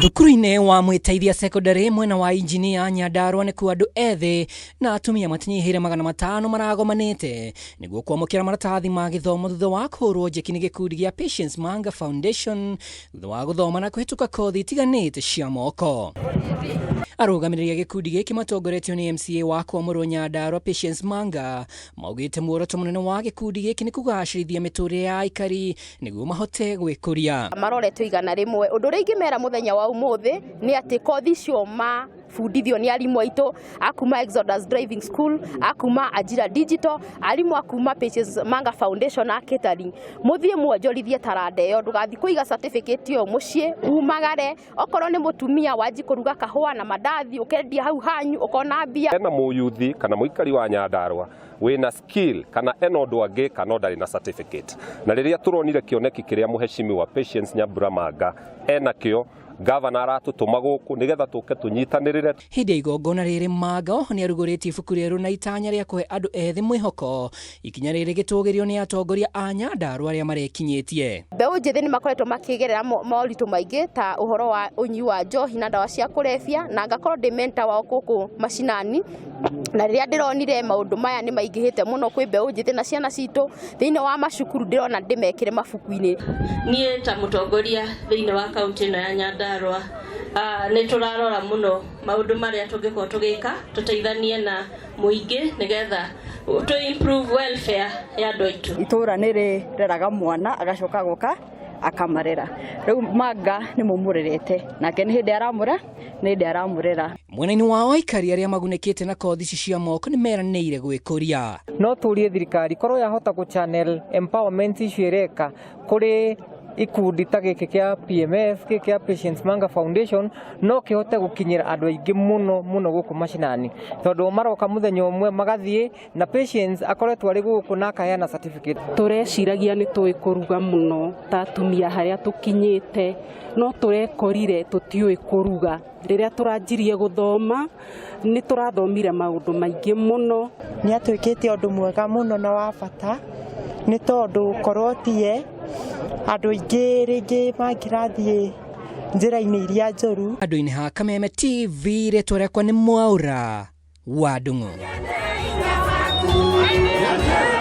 Thukuru-inĩ wa Mwĩteithia Secondary mwena wa Injinia Nyandarua nĩ kuo andũ ethĩ na atumia matinyihĩire 500 maragomanĩte nĩguo kwamũkĩra maratathi ma gĩthomo thutha wa kũhũrwo njeki nĩ gĩkundi gĩa Patience MANGA Foundation thutha wa gũthoma na kũhĩtũka kothi itiganĩte cia moko. Arũgamĩrĩri a gĩkundi gĩkĩ matongoretio nĩ MCA wa Kwamũrwo Nyandarua Patience MANGA maugĩte muoroto mũnene wa gĩkundi gĩkĩ nĩ kũgacĩrithia mĩtũrĩre ya AIKARI nĩguo mahote gwĩkũria. Maroretwo igana rĩmwe ũndũ ũrĩa ingĩmera mũthenya wa ũmũthĩ nĩ atĩ kothi cio fundithio nĩ arimũ aitũ akuma Exodus Driving School, akuma Ajira Digital, arimũ akuma Patience MANGA Foundation na GITARI. Mũthiĩ muonjorithie taranda ĩyo, ndũgathi kũiga certificate ĩyo mũciĩ umagare, okorwo nĩ mũtumia wanji kũruga kahũa na mandathi ũkendia hau hanyu ũkona mbia. Ena mũyuthi kana mũikari wa Nyandarua wĩna skill kana ena ũndũ angĩ kana ndarĩ na certificate. Na rĩrĩa tũronire kĩoneki kĩrĩa mũheshimiwa Patience Nyambura MANGA ena kĩo Gavana aratũtũma gũkũ nĩgetha tũke tũnyitanĩrĩre. Hĩndĩ ya igongona rĩrĩ MANGA nĩ arugũrĩtie ibuku rĩerũ na itanya rĩa kũhe andũ ethĩ mwĩhoko. Ikinya rĩrĩ gĩtũgĩrio nĩ atongoria a Nyandarua arĩa marekinyĩtie. Mbeũ njĩthĩ nĩ makoretwo makĩgerera moritũ maingĩ ta ũhoro wa ũnyi wa njohi na ndawa cia kũrebia na ngakorwo ndĩ mentor wao gũkũ macinani. Na rĩrĩa ndĩronire maũndũ maya nĩ maingĩhĩte mũno kwĩ mbeũ njĩthĩ na ciana citũ thĩinĩ wa macukuru ndĩrona ndĩmekĩre mabuku-inĩ. Niĩ ta mũtongoria thĩinĩ wa kaunti ĩno ya Nyandarua nĩ tũrarora mũno maũndũ marĩa tũngĩkorwo tũgĩka tũteithanie na mũingĩ nĩgetha to improve welfare ya andũ aitũ. Itũra nĩ rĩreraga mwana agacoka goka akamarera. Rĩu MANGA nĩ mũmũrerete nake nĩ hĩndĩ aramũra nĩ hĩndĩ aramũrera. Mwena-inĩ wa AIKARI arĩa magunĩkĩte na kothi cia moko nĩ meranĩire gwĩkũria. No tũrie thirikari korwo yahota gũ channel empowerment icio ireka kũrĩ ikundi ta gĩkĩ kĩa PMF kĩa Patience MANGA Foundation no kĩhote gũkinyĩra andũ aingĩ mũno gũkũ macinani tondũ maroka mũthenya ũmwe magathiĩ na Patience akoretwo arĩ gũkũ na akaheana certificate. Tũreciragia nĩ tũĩ kũruga mũno ta atumia harĩa tũkinyĩte no tũrekorire tũtiũĩ kũruga. Rĩrĩa tũranjirie gũthoma nĩ tũrathomire maũndũ maingĩ mũno. Nĩ atuĩkĩte ũndũ mwega mũno na wa bata nĩ tondũ korwo tie andũ aingĩ rĩngĩ mangĩrathiĩ njĩra-inĩ iria njũru. Andũ-inĩ ha Kameme TV rĩtwa rĩakwa nĩ Mwaura wa Ndung'u.